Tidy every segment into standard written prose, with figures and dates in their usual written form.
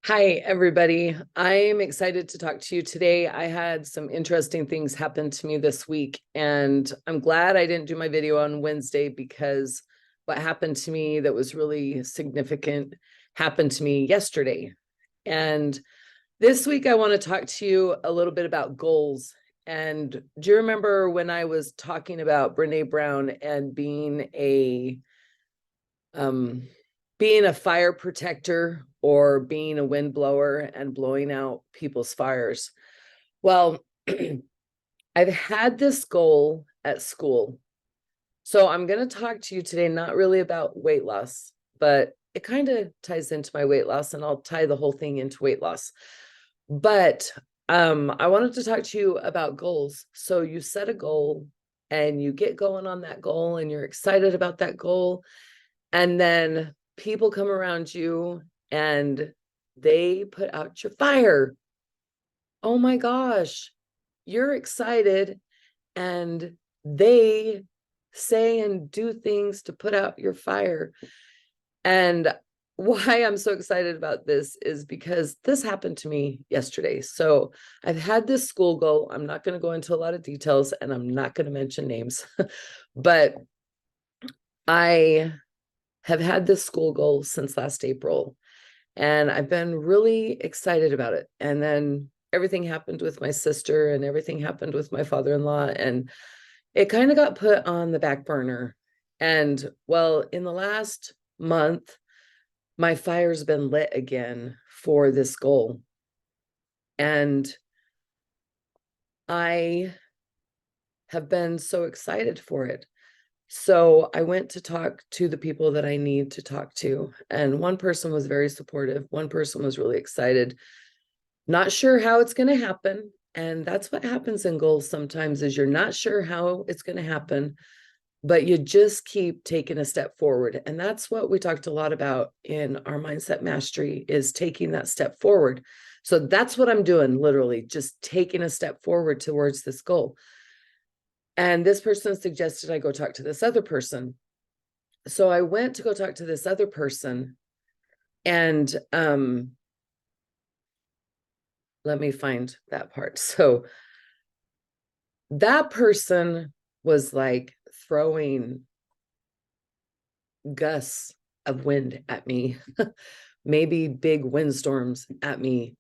Hi, everybody. I'm excited to talk to you today. I had some interesting things happen to me this week, and I'm glad I didn't do my video on Wednesday because what happened to me that was really significant happened to me yesterday. And this week, I want to talk to you a little bit about goals. And do you remember when I was talking about Brene Brown and being a fire protector or being a windblower and blowing out people's fires? Well, I've had this goal at school. So I'm going to talk to you today, not really about weight loss, but it kind of ties into my weight loss, and I'll tie the whole thing into weight loss. But I wanted to talk to you about goals. So you set a goal and you get going on that goal and you're excited about that goal. And then people come around you and they put out your fire. Oh my gosh, you're excited, and they say and do things to put out your fire. And why I'm so excited about this is because this happened to me yesterday. So I've had this school goal. I'm not going to go into a lot of details and I'm not going to mention names, but I have had this school goal since last April, and I've been really excited about it. And then everything happened with my sister and everything happened with my father-in-law, and it kind of got put on the back burner. And well, in the last month, my fire's been lit again for this goal. And I have been so excited for it. So I went to talk to the people that I need to talk to. And one person was very supportive. One person was really excited, not sure how it's going to happen. And that's what happens in goals sometimes, is you're not sure how it's going to happen, but you just keep taking a step forward. And that's what we talked a lot about in our mindset mastery, is taking that step forward. So that's what I'm doing, literally just taking a step forward towards this goal. And this person suggested I go talk to this other person. So I went to go talk to this other person, and let me find that part. So that person was like throwing gusts of wind at me, maybe big windstorms at me,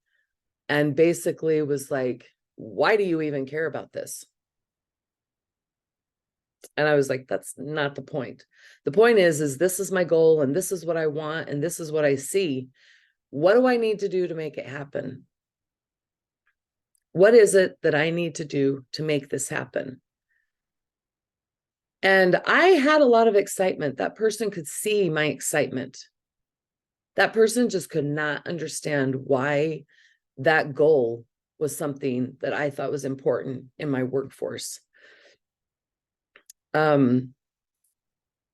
and basically was like, why do you even care about this? And I was like, that's not the point. The point is this is my goal, and this is what I want, and this is what I see. What do I need to do to make it happen? What is it that I need to do to make this happen? And I had a lot of excitement. That person could see my excitement. That person just could not understand why that goal was something that I thought was important in my workforce.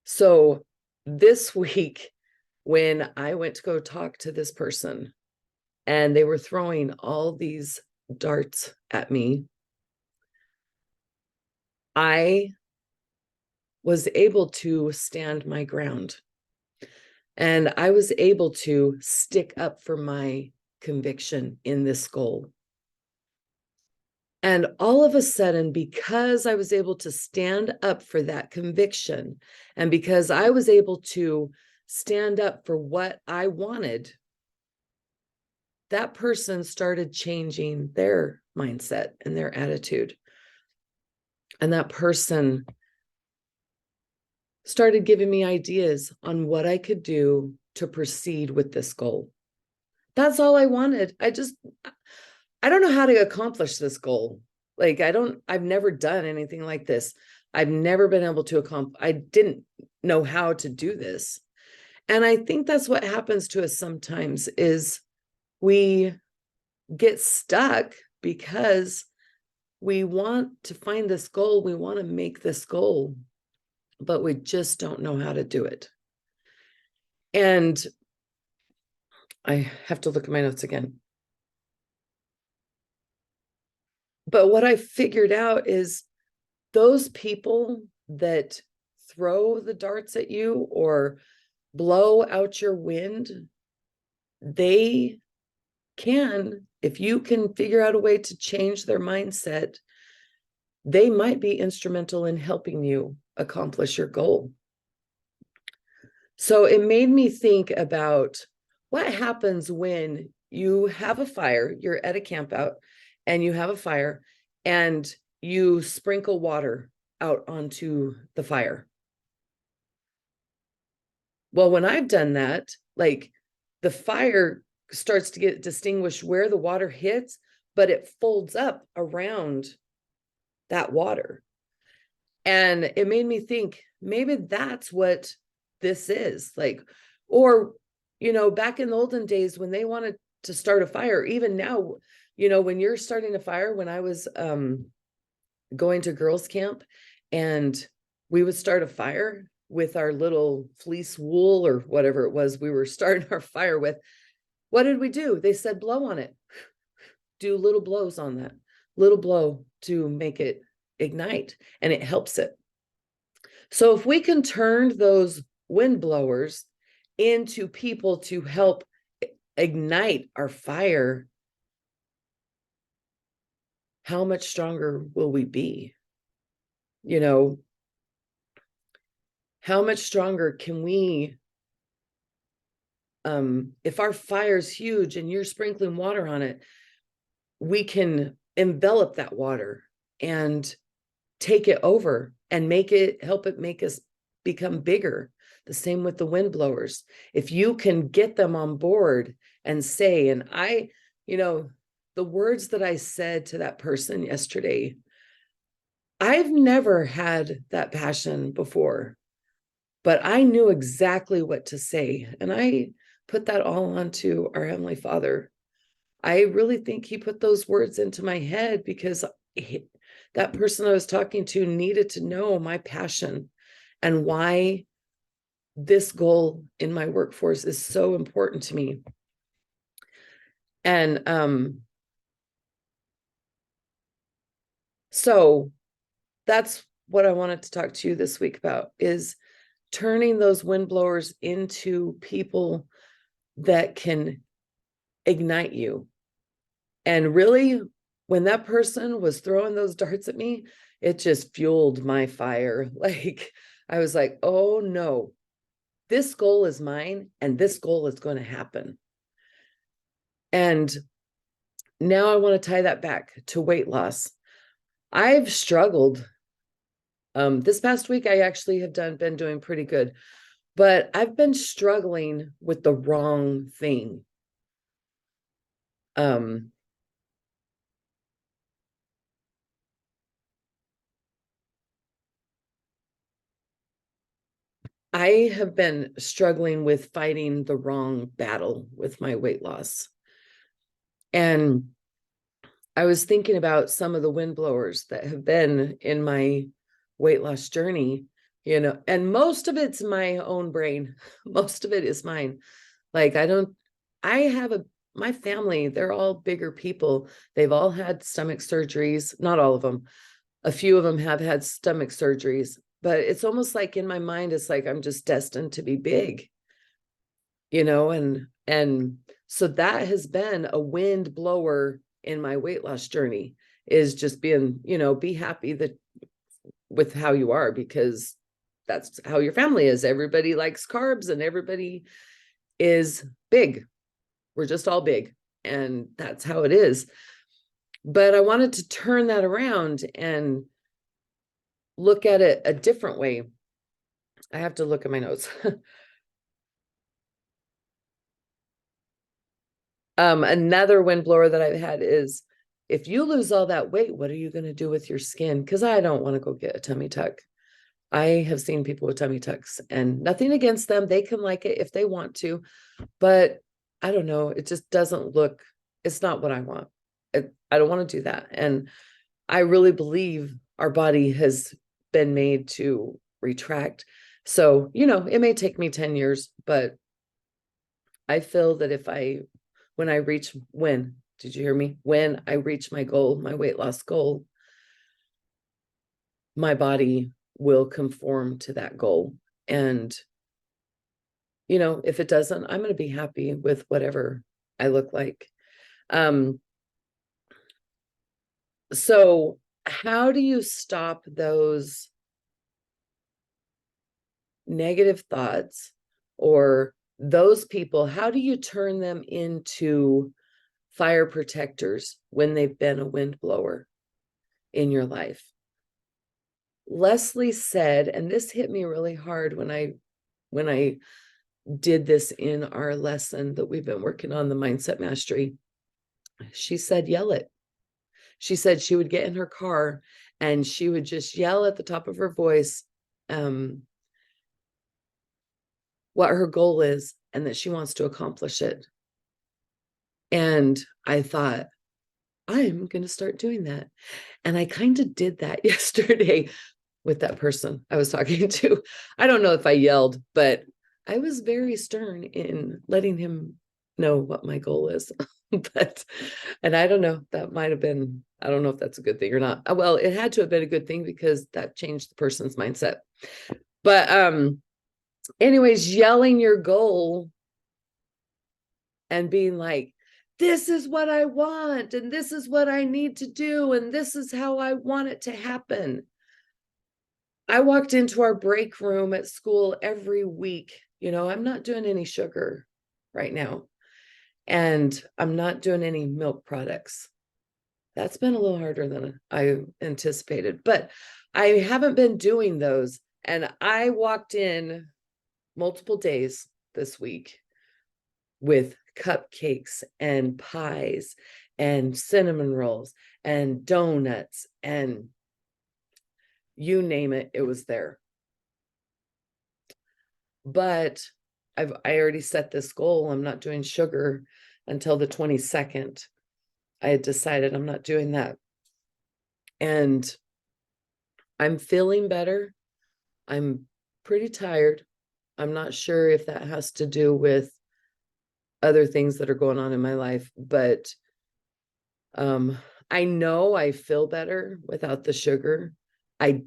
So this week, when I went to go talk to this person and they were throwing all these darts at me, I was able to stand my ground. And I was able to stick up for my conviction in this goal. And all of a sudden, because I was able to stand up for that conviction, and because I was able to stand up for what I wanted, that person started changing their mindset and their attitude. And that person started giving me ideas on what I could do to proceed with this goal. That's all I wanted. I don't know how to accomplish this goal. Like, I've never done anything like this. I've never been able to I didn't know how to do this. And I think that's what happens to us sometimes, is we get stuck because we want to find this goal. We want to make this goal, but we just don't know how to do it. And I have to look at my notes again. But what I figured out is those people that throw the darts at you or blow out your wind, they can, if you can figure out a way to change their mindset, they might be instrumental in helping you accomplish your goal. So it made me think about what happens when you have a fire, you're at a camp out and you have a fire and you sprinkle water out onto the fire. Well, when I've done that, like the fire starts to get distinguished where the water hits, but it folds up around that water. And it made me think maybe that's what this is like. Or, back in the olden days when they wanted to start a fire, even now, when you're starting a fire, when I was going to girls' camp and we would start a fire with our little fleece wool or whatever it was we were starting our fire with, what did we do? They said, blow on it. Do little blows on that, little blow to make it ignite, and it helps it. So if we can turn those wind blowers into people to help ignite our fire, how much stronger will we be? How much stronger can we, if our fire's huge and you're sprinkling water on it, we can envelop that water and take it over and help it make us become bigger. The same with the wind blowers. If you can get them on board and say, and the words that I said to that person yesterday, I've never had that passion before, but I knew exactly what to say. And I put that all onto our Heavenly Father. I really think he put those words into my head because that person I was talking to needed to know my passion and why this goal in my workforce is so important to me. And so that's what I wanted to talk to you this week about, is turning those wind blowers into people that can ignite you. And really, when that person was throwing those darts at me, it just fueled my fire. Like, I was like, oh no, this goal is mine and this goal is going to happen. And now I want to tie that back to weight loss. I've struggled. This past week, I actually have been doing pretty good, but I've been struggling with the wrong thing. I have been struggling with fighting the wrong battle with my weight loss. And I was thinking about some of the wind blowers that have been in my weight loss journey, and most of it's my own brain. Most of it is mine. Like, my family, they're all bigger people. They've all had stomach surgeries. Not all of them. A few of them have had stomach surgeries, but it's almost like in my mind, it's like I'm just destined to be big, and so that has been a wind blower in my weight loss journey, is just being, be happy with how you are, because that's how your family is. Everybody likes carbs and everybody is big. We're just all big, and that's how it is. But I wanted to turn that around and look at it a different way. I have to look at my notes. Another wind blower that I've had is, if you lose all that weight, what are you going to do with your skin? Because I don't want to go get a tummy tuck. I have seen people with tummy tucks, and nothing against them. They can like it if they want to, but I don't know. It just doesn't look, it's not what I want. I don't want to do that. And I really believe our body has been made to retract. So, it may take me 10 years, but I feel that did you hear me? When I reach my goal, my weight loss goal, my body will conform to that goal. And, if it doesn't, I'm going to be happy with whatever I look like. So how do you stop those negative thoughts or those people? How do you turn them into fire protectors when they've been a windblower in your life? Leslie said, and this hit me really hard when I did this in our lesson that we've been working on, the mindset mastery. She said, yell it. She said she would get in her car and she would just yell at the top of her voice what her goal is and that she wants to accomplish it. And I thought, I'm going to start doing that. And I kind of did that yesterday with that person I was talking to. I don't know if I yelled, but I was very stern in letting him know what my goal is. And I don't know, that might have been, I don't know if that's a good thing or not. Well, it had to have been a good thing because that changed the person's mindset. But anyways, yelling your goal and being like, this is what I want, and this is what I need to do, and this is how I want it to happen. I walked into our break room at school every week. I'm not doing any sugar right now, and I'm not doing any milk products. That's been a little harder than I anticipated, but I haven't been doing those. And I walked in multiple days this week with cupcakes and pies and cinnamon rolls and donuts and you name it, it was there. But I already set this goal. I'm not doing sugar until the 22nd. I had decided I'm not doing that. And I'm feeling better. I'm pretty tired. I'm not sure if that has to do with other things that are going on in my life, but I know I feel better without the sugar. I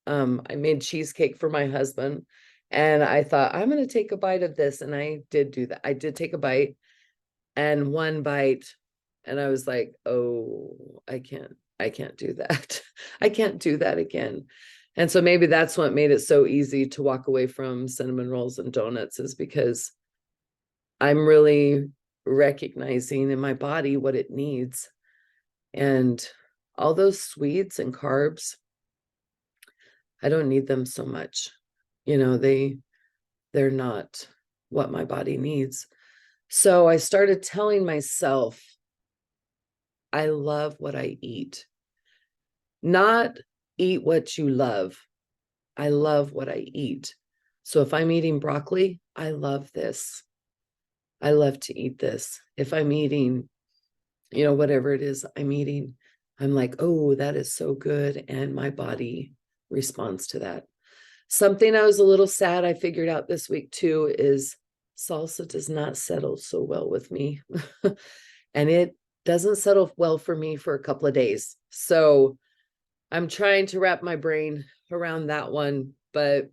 made cheesecake for my husband and I thought I'm going to take a bite of this. And I did do that. I did take a bite and one bite and I was like, oh, I can't do that. I can't do that again. And so maybe that's what made it so easy to walk away from cinnamon rolls and donuts, is because I'm really recognizing in my body what it needs. And all those sweets and carbs, I don't need them so much. They're not what my body needs. So I started telling myself, I love what I eat. Not eat what you love. I love what I eat. So if I'm eating broccoli, I love this. I love to eat this. If I'm eating, whatever it is I'm eating, I'm like, oh, that is so good. And my body responds to that. Something I was a little sad I figured out this week too is salsa does not settle so well with me. And it doesn't settle well for me for a couple of days. So I'm trying to wrap my brain around that one, but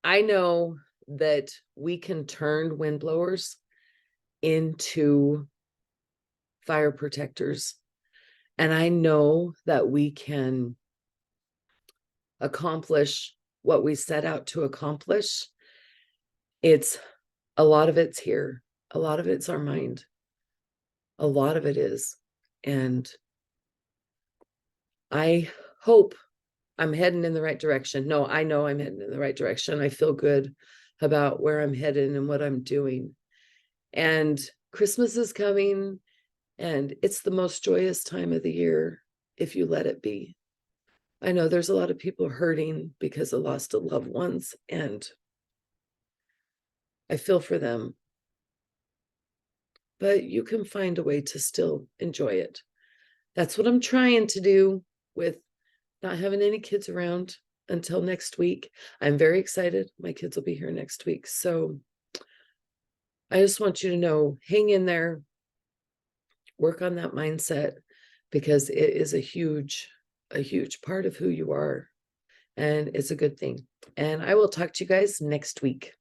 I know that we can turn windblowers into fire protectors. And I know that we can accomplish what we set out to accomplish. A lot of it's here. A lot of it's our mind. A lot of it is. And I hope I'm heading in the right direction. No, I know I'm heading in the right direction. I feel good about where I'm headed and what I'm doing. And Christmas is coming, and it's the most joyous time of the year if you let it be. I know there's a lot of people hurting because of lost loved ones, and I feel for them. But you can find a way to still enjoy it. That's what I'm trying to do with not having any kids around until next week. I'm very excited. My kids will be here next week. So I just want you to know, hang in there, work on that mindset, because it is a huge part of who you are. And it's a good thing. And I will talk to you guys next week.